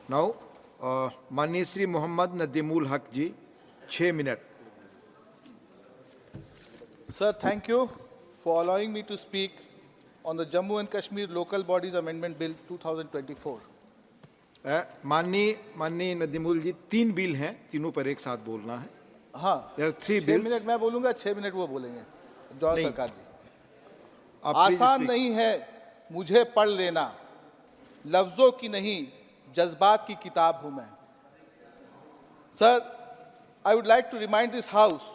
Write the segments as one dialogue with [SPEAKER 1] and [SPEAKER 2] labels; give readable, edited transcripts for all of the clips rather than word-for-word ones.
[SPEAKER 1] Now, माननीय श्री मोहम्मद नदीमुल हक जी, 6 minute.
[SPEAKER 2] Sir, thank you for allowing me to speak on the Jammu and Kashmir Local Bodies Amendment Bill 2024.
[SPEAKER 1] माननीय नदीमुल जी, 3 bill हैं, तीनों पर एक साथ बोलना है.
[SPEAKER 2] हाँ,
[SPEAKER 1] There are 3
[SPEAKER 2] 6
[SPEAKER 1] bills.
[SPEAKER 2] मिनट मैं बोलूंगा, 6 मिनट वो बोलेंगे. जवाहर
[SPEAKER 1] नहीं.
[SPEAKER 2] सरकार जी.
[SPEAKER 1] आप please
[SPEAKER 2] आसान
[SPEAKER 1] speak.
[SPEAKER 2] नहीं है मुझे पढ़ लेना, लफ्जों की नहीं जज्बात की किताब हूं मैं. Sir, I would like to remind this House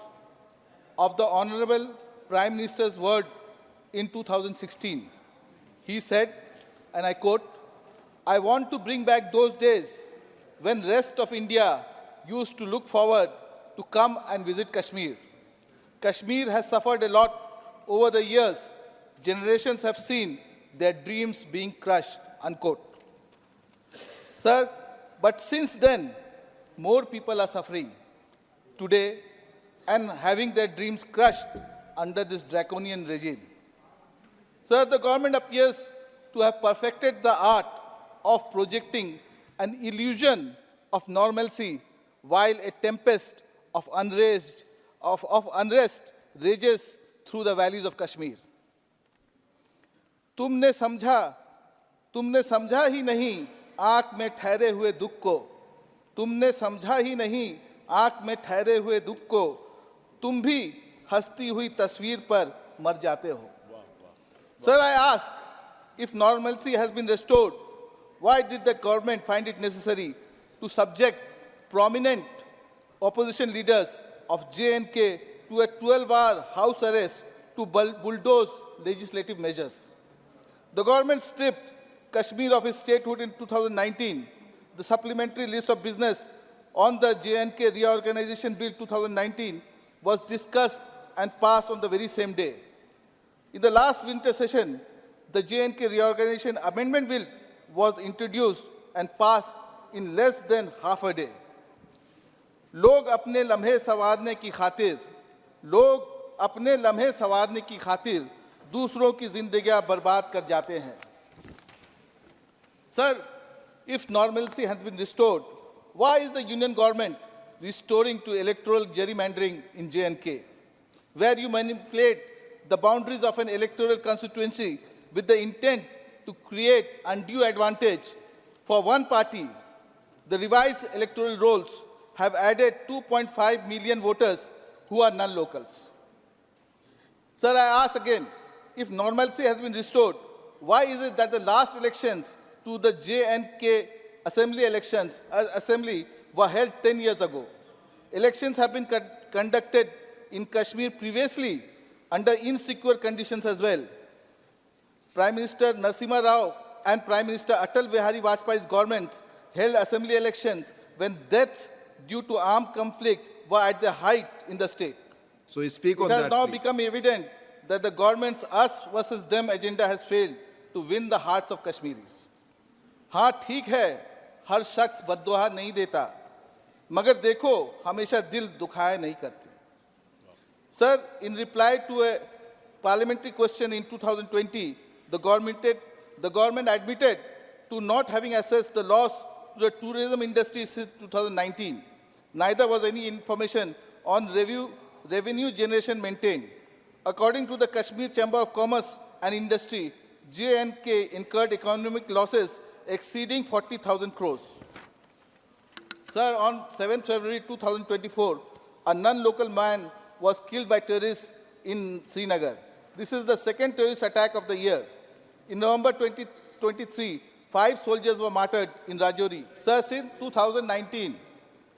[SPEAKER 2] of the Honorable Prime Minister's word in 2016. He said, and I quote, "I want to bring back those days when rest of India used to look forward to come and visit Kashmir. Kashmir has suffered a lot over the years. Generations have seen their dreams being crushed," unquote. Sir, but since then, more people are suffering today and having their dreams crushed under this draconian regime. Sir, the government appears to have perfected the art of projecting an illusion of normalcy while a tempest of unrest rages through the valleys of Kashmir. तुमने समझा ही नहीं आंख में ठहरे हुए दुख को. तुमने समझा ही नहीं आंख में ठहरे हुए दुख को. तुम भी हंसती हुई तस्वीर पर मर जाते हो. Sir, I ask, if normalcy has been restored, why did the government find it necessary to subject prominent opposition leaders of J&K to a 12-hour house arrest to bulldoze legislative measures? The government stripped Kashmir of its statehood in 2019. The supplementary list of business on the J&K Reorganization Bill 2019 was discussed and passed on the very same day. In the last winter session, the J&K Reorganization Amendment Bill was introduced and passed in less than half a day. लोग अपने लम्हे संवारने की खातिर दूसरों की जिंदगियां बर्बाद कर जाते हैं. Sir, if normalcy has been restored, why is the union government restoring to electoral gerrymandering in J&K, where you manipulate the boundaries of an electoral constituency with the intent to create undue advantage for one party? The revised electoral rolls have added 2.5 million voters who are non-locals. Sir, I ask again, if normalcy has been restored, why is it that the last elections to the J&K assembly were held 10 years ago? Elections have been conducted in Kashmir previously under insecure conditions as well. Prime Minister Narasimha Rao and Prime Minister Atal Bihari Vajpayee's governments held assembly elections when deaths due to armed conflict were at their height in the state.
[SPEAKER 1] So speak on that,
[SPEAKER 2] It has now
[SPEAKER 1] please.
[SPEAKER 2] become evident that the government's us versus them agenda has failed to win the hearts of Kashmiris. हाँ ठीक है, हर शख्स बद्दुआ नहीं देता, मगर देखो हमेशा दिल दुखाए नहीं करते. Sir, in reply to a parliamentary question in 2020, the government admitted to not having assessed the loss to the tourism industry since 2019. Neither was any information on revenue generation maintained. According to the Kashmir Chamber of Commerce and Industry, J&K incurred economic losses exceeding 40,000 crores. Sir, on 7th February 2024, a non-local man was killed by terrorists in Srinagar. This is the second terrorist attack of the year. In November 2023, 5 soldiers were martyred in Rajouri. Sir, since 2019,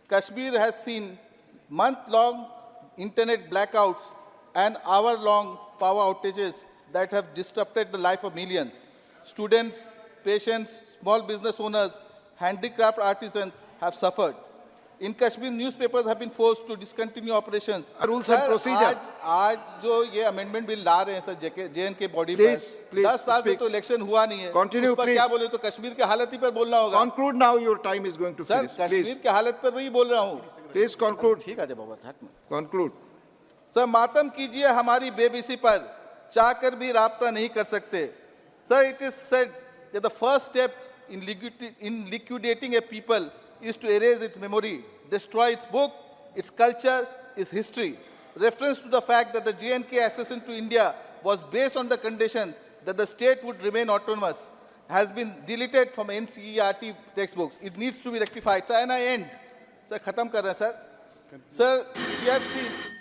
[SPEAKER 2] Kashmir has seen month-long internet blackouts and hour-long power outages that have disrupted the life of millions. Students, patients, small business owners, handicraft artisans have suffered. In Kashmir, newspapers have been forced to discontinue operations.
[SPEAKER 1] Rules and procedure.
[SPEAKER 2] आज जो ये amendment bill ला रहे हैं sir J&K body
[SPEAKER 1] Please,
[SPEAKER 2] पर,
[SPEAKER 1] please
[SPEAKER 2] 10 साल से
[SPEAKER 1] speak.
[SPEAKER 2] तो election हुआ नहीं है.
[SPEAKER 1] Continue,
[SPEAKER 2] उस पर
[SPEAKER 1] please.
[SPEAKER 2] क्या बोले तो कश्मीर के हालत ही पर बोलना होगा.
[SPEAKER 1] Conclude now, your time is going to
[SPEAKER 2] sir
[SPEAKER 1] finish.
[SPEAKER 2] Kashmir
[SPEAKER 1] Please,
[SPEAKER 2] के हालत पर वही बोल रहा हूँ.
[SPEAKER 1] please conclude.
[SPEAKER 2] ठीक है जब बाबा हक में.
[SPEAKER 1] Conclude.
[SPEAKER 2] सर मातम कीजिए हमारी बेबसी पर, चाहकर भी राब्ता नहीं कर सकते. Sir, it is said that the first step in liquidating a people is to erase its memory, destroy its book, its culture, its history. Reference to the fact that the J&K accession to India was based on the condition that the state would remain autonomous has been deleted from NCERT textbooks. It needs to be rectified. Sir, and I end. Sir, khatam kar rahe, sir. Sir, we have seen